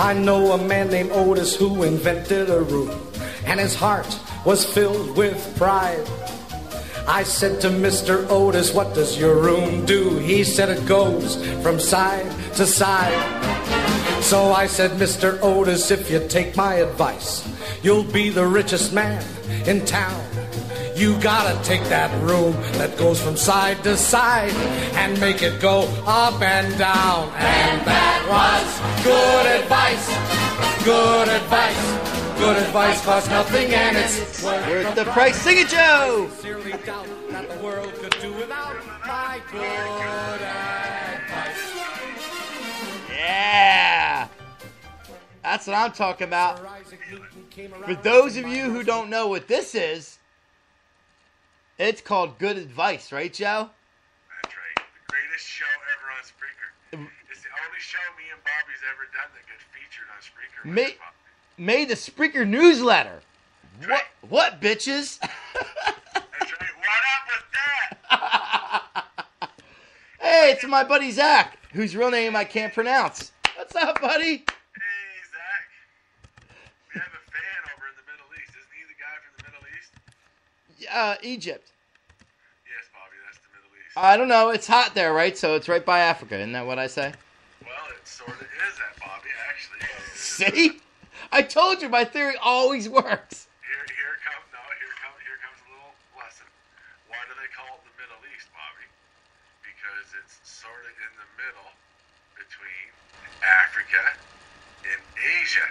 I know a man named Otis who invented a room, and his heart was filled with pride. I said to Mr. Otis, what does your room do? He said it goes from side to side. So I said, Mr. Otis, if you take my advice, you'll be the richest man in town. You gotta take that room that goes from side to side and make it go up and down. And that was good advice. Good advice. Good advice costs nothing and it's worth the price. Sing it, Joe! Sincerely doubt that the world could do without my good advice. Yeah! That's what I'm talking about. For those of you who don't know what this is, it's called Good Advice, right, Joe? That's right. The greatest show ever on Spreaker. It's the only show me and Bobby's ever done that gets featured on Spreaker. Made the Spreaker newsletter. Right. What, bitches? That's right. What up with that? Hey, it's my buddy Zach, whose real name I can't pronounce. What's up, buddy? Hey, Zach. We have a fan over in the Middle East. Isn't he the guy from the Middle East? Egypt. Yes, Bobby, that's the Middle East. I don't know. It's hot there, right? So it's right by Africa. Isn't that what I say? Well, it sort of is that, Bobby, actually. See? I told you my theory always works. Here comes a little lesson. Why do they call it the Middle East, Bobby? Because it's sort of in the middle between Africa and Asia.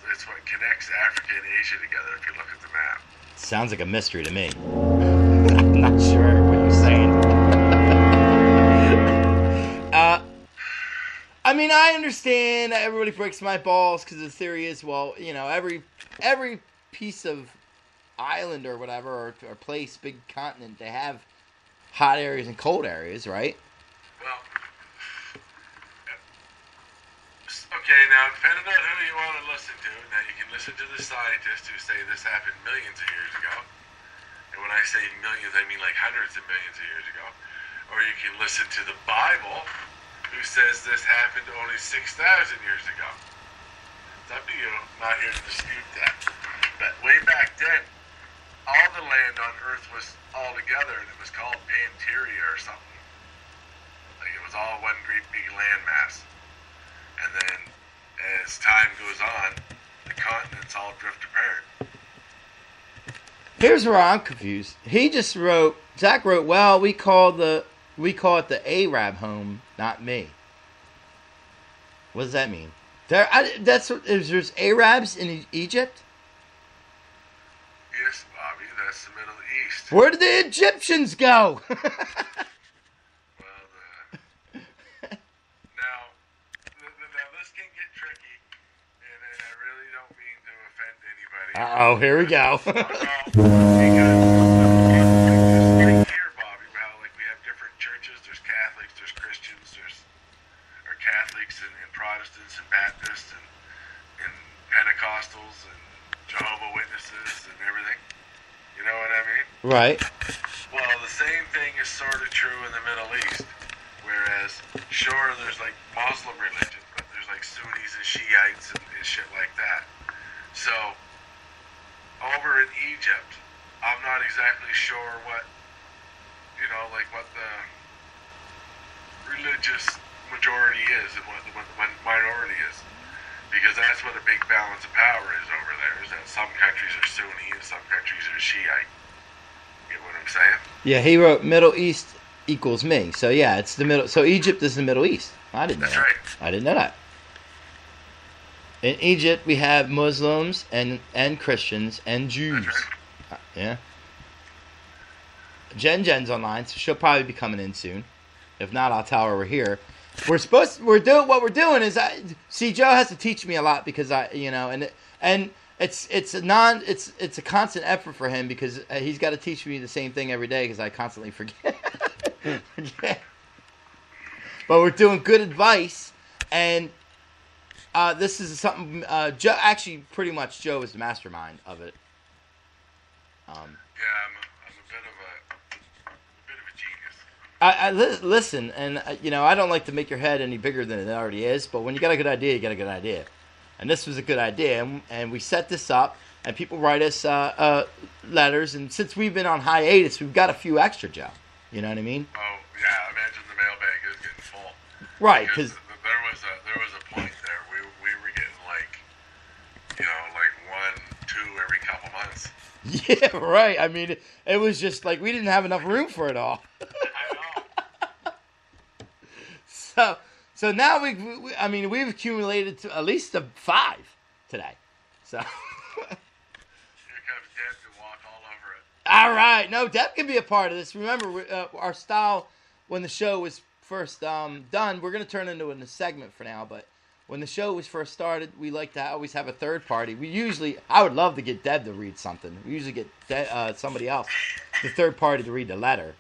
It's what connects Africa and Asia together if you look at the map. Sounds like a mystery to me. I'm not sure what you're saying. I mean, I understand that everybody breaks my balls because the theory is, well, you know, every piece of island or whatever, or place, big continent, they have hot areas and cold areas, right? Well, okay, now, depending on who you want to listen to, now you can listen to the scientists who say this happened millions of years ago. And when I say millions, I mean like hundreds of millions of years ago. Or you can listen to the Bible, who says this happened only 6,000 years ago. It's up to you. I'm not here to dispute that. But way back then, all the land on Earth was all together, and it was called Panteria or something. Like it was all one great big landmass. And then, as time goes on, the continents all drift apart. Here's where I'm confused. Zach wrote, well, we call it the Arab home, not me. What does that mean? There's Arabs in Egypt? Yes, Bobby, that's the Middle East. Where did the Egyptians go? Now this can get tricky, and I really don't mean to offend anybody. Uh-oh, here we go. Because here, Bobby, how like we have different churches. There's Catholics, there's Christians, there's Catholics and Protestants and Baptists and Pentecostals and Jehovah's Witnesses and everything. You know what I mean? Right. Well, the same thing is sort of true in the Middle East. Whereas, sure, there's like Muslim religion, but there's like Sunnis and Shiites and shit like that. So, over in Egypt, I'm not exactly sure what the religious majority is and what the minority is. Because that's what a big balance of power is over there, is that some countries are Sunni and some countries are Shiite. Get what I'm saying? Yeah, he wrote Middle East equals me. So yeah, it's the middle. So Egypt is the Middle East. I didn't know that. Right. I didn't know that. In Egypt, we have Muslims and Christians and Jews. That's right. Yeah. Jen's online, so she'll probably be coming in soon. If not, I'll tell her we're here. What we're doing is Joe has to teach me a lot because it's a constant effort for him because he's got to teach me the same thing every day because I constantly forget. But we're doing good advice, and this is something Joe actually pretty much Joe is the mastermind of it. Yeah, I'm a bit of a genius. Listen, and I don't like to make your head any bigger than it already is, but when you got a good idea, you got a good idea. And this was a good idea, and we set this up, and people write us letters, and since we've been on hiatus, we've got a few extra, Joe. You know what I mean? Oh, yeah, I imagine the mailbag is getting full. Right, because there was a point there. We were getting like 1, 2 every couple months. Yeah, right. I mean, it was just like we didn't have enough room for it all. I know. So now we've accumulated to at least 5 today. So Here comes Deb to walk all over it. all right, no, Deb can be a part of this. Remember, our style when the show was first done, we're going to turn into a segment for now, but when the show was first started, we like to always have a third party. I would love to get Deb to read something. We usually get somebody else, the third party, to read the letter.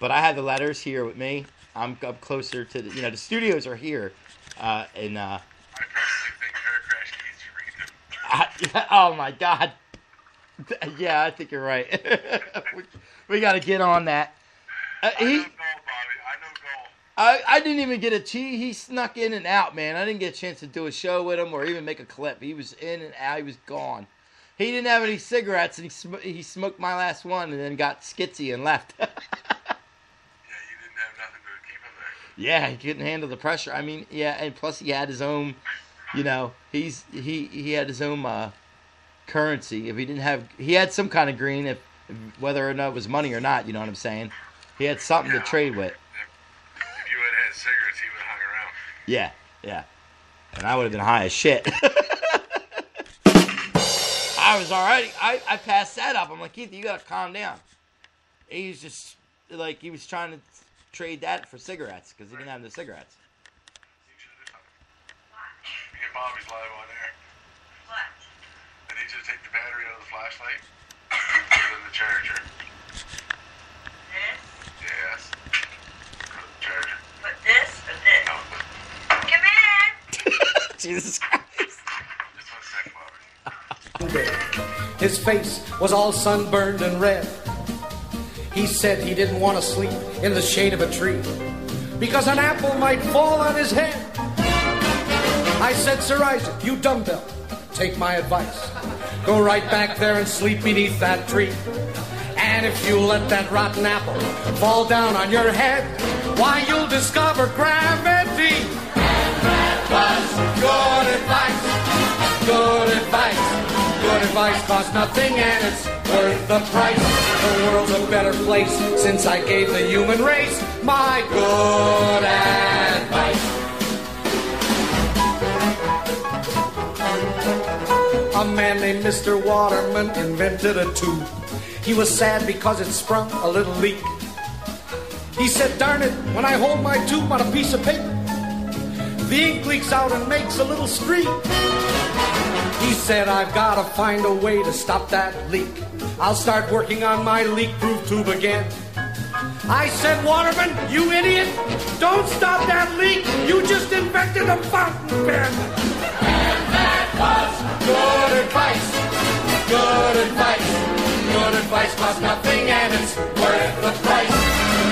But I have the letters here with me. I'm up closer to the studios are here, I personally think Hair Crash needs to read them. Oh my God. Yeah, I think you're right. we got to get on that. I know goal, Bobby. I know goal. I didn't even get he snuck in and out, man. I didn't get a chance to do a show with him or even make a clip. He was in and out. He was gone. He didn't have any cigarettes, and he smoked my last one and then got skitsy and left. Yeah, you didn't have nothing to keep him there. Yeah, he couldn't handle the pressure. I mean, yeah, and plus he had his own, he had his own currency. If he didn't have, he had some kind of green, if whether or not it was money or not, you know what I'm saying? He had something to trade with. If you had cigarettes, he would have hung around. Yeah. And I would have been high as shit. I was already, I passed that up. I'm like, Keith, you got to calm down. He was just, like, he was trying to trade that for cigarettes because he didn't have the cigarettes. You should do something. Me and Bobby's live on air. What? I need you to take the battery out of the flashlight and put it in the charger. This? Yes. Put the charger. But this or this? No, Come in! Jesus Christ. just 1 sec, Bobby. His face was all sunburned and red. He said he didn't want to sleep in the shade of a tree because an apple might fall on his head. I said, Sir Isaac, you dumbbell, take my advice. Go right back there and sleep beneath that tree. And if you let that rotten apple fall down on your head, why, you'll discover gravity. And that was good advice. Good advice. Good advice costs nothing and it's worth the price. The world's a better place since I gave the human race my good advice. A man named Mr. Waterman invented a tube. He was sad because it sprung a little leak. He said, darn it, when I hold my tube on a piece of paper, the ink leaks out and makes a little streak. He said, I've got to find a way to stop that leak. I'll start working on my leak-proof tube again. I said, Waterman, you idiot, don't stop that leak. You just invented a fountain pen. And that was good advice. Good advice. Good advice costs nothing and it's worth the price.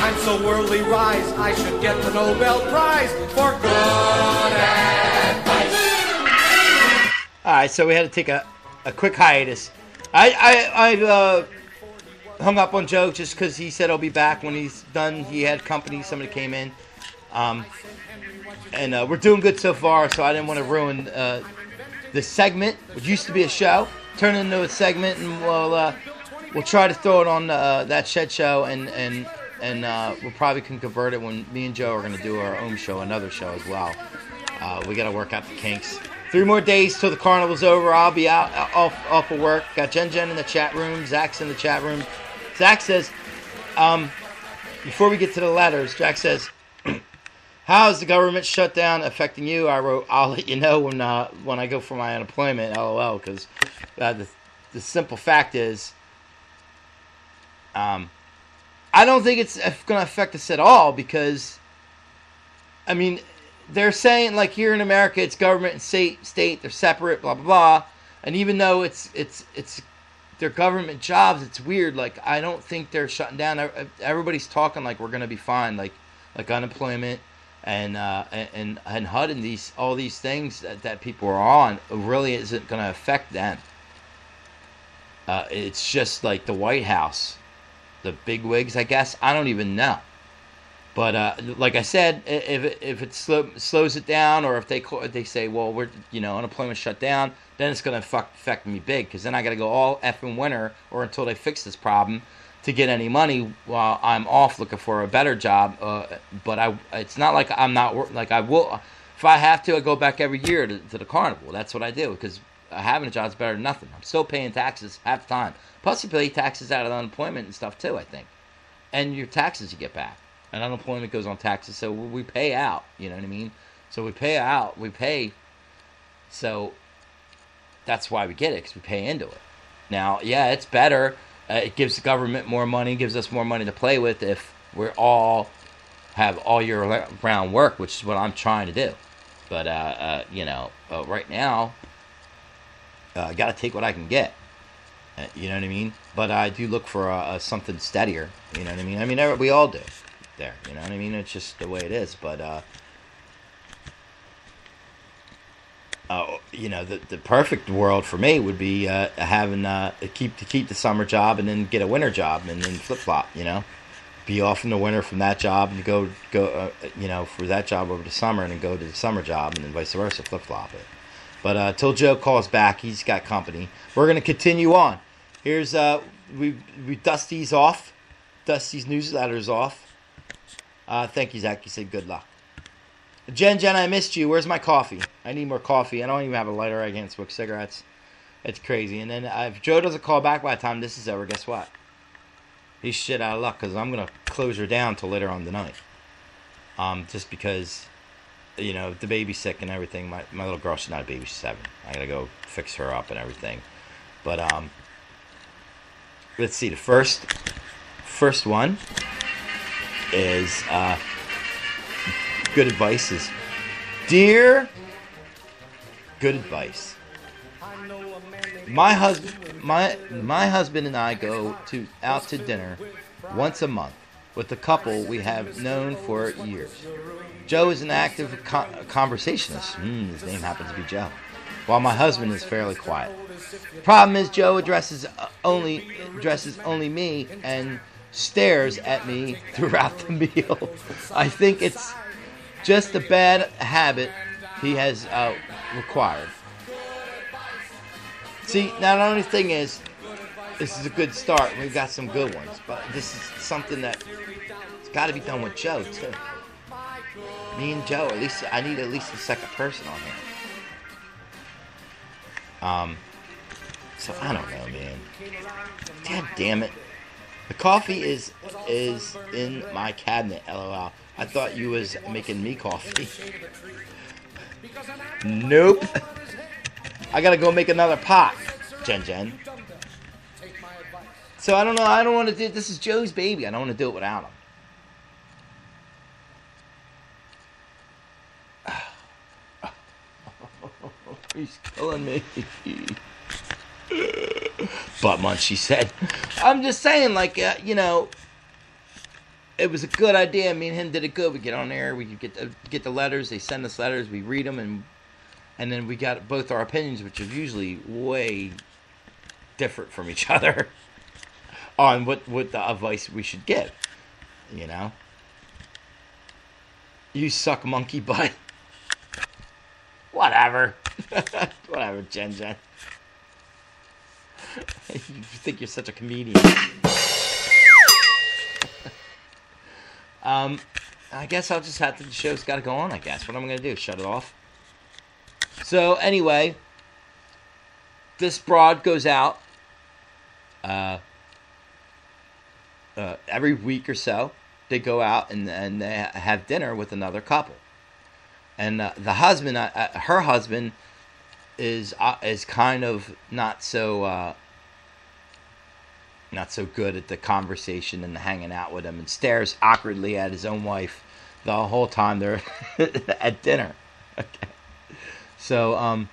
I'm so worldly wise, I should get the Nobel Prize for good advice. All right, so we had to take a quick hiatus. I hung up on Joe just because he said he'll be back when he's done. He had company, somebody came in. And we're doing good so far, so I didn't want to ruin the segment, which used to be a show, turn it into a segment, and we'll try to throw it on that Shed show, and we'll probably can convert it when me and Joe are going to do our own show, another show as well. We got to work out the kinks. 3 more days till the carnival's over. I'll be out off of work. Got Jen in the chat room. Zach's in the chat room. Zach says, before we get to the letters, Jack says, how is the government shutdown affecting you? I wrote, I'll let you know when I go for my unemployment, LOL, because the simple fact is, I don't think it's going to affect us at all because, I mean, they're saying, like, here in America, it's government and state, they're separate, blah, blah, blah. And even though it's they're government jobs. It's weird. Like, I don't think they're shutting down. Everybody's talking like we're gonna be fine. Like unemployment and HUD and all these things that people are on really isn't gonna affect them. It's just like the White House, the big wigs, I guess. I don't even know. But like I said, if it slows it down, or if they say, well, we're unemployment shut down, then it's going to affect me big, because then I got to go all effing winter or until they fix this problem to get any money while I'm off looking for a better job. But it's not like I'm not like I will. If I have to, I go back every year to the carnival. That's what I do, because having a job is better than nothing. I'm still paying taxes half the time. Plus, you pay taxes out of unemployment and stuff too, I think, and your taxes you get back. And unemployment goes on taxes, so we pay out. You know what I mean? So we pay out. We pay. So that's why we get it, because we pay into it. Now, yeah, it's better. It gives the government more money, gives us more money to play with if we all have all year round work, which is what I'm trying to do. But right now, I got to take what I can get. You know what I mean? But I do look for something steadier. You know what I mean? I mean, we all do. There, you know what I mean? It's just the way it is. But the perfect world for me would be having keep the summer job and then get a winter job and then flip flop. Be off in the winter from that job and go for that job over the summer, and then go to the summer job, and then vice versa, flip flop it. But till Joe calls back, he's got company. We're gonna continue on. Here's we Dusty's off. Dusty's newsletter's off. Thank you, Zach. You said good luck. Jen, I missed you. Where's my coffee? I need more coffee. I don't even have a lighter. I can't smoke cigarettes. It's crazy. And then if Joe doesn't call back by the time this is over, guess what? He's shit out of luck, because I'm going to close her down till later on tonight. Just because, the baby's sick and everything. My little girl, she's not a baby. She's 7. I got to go fix her up and everything. But let's see. The first one is good advice is, dear good advice. My husband and I go out to dinner once a month with a couple we have known for years. Joe is an active conversationalist. His name happens to be Joe. While my husband is fairly quiet. The problem is Joe addresses only me and stares at me throughout the meal. I think it's just a bad habit he has acquired. See, now the only thing is, this is a good start. We've got some good ones, but this is something that's got to be done with Joe too. Me and Joe, at least I need at least a second person on here. So I don't know, man. God damn it. The coffee is in my cabinet, LOL. I thought you was making me coffee. Nope. I gotta go make another pot, Jen. So I don't know. I don't want to do. This is Joe's baby. I don't want to do it without him. He's killing me. Butt munch, she said. I'm just saying, like, it was a good idea. Me and him did it good. We get on there. We get the letters. They send us letters. We read them, and then we got both our opinions, which are usually way different from each other, on what the advice we should give. You suck monkey butt. Whatever. Whatever, Jen. You think you're such a comedian. I guess I'll just have to, the show's got to go on, I guess. What am I going to do? Shut it off? So, anyway, this broad goes out every week or so. They go out and they have dinner with another couple. And the husband, her husband, is kind of not so good at the conversation and the hanging out with him, and stares awkwardly at his own wife the whole time they're at dinner. Okay. So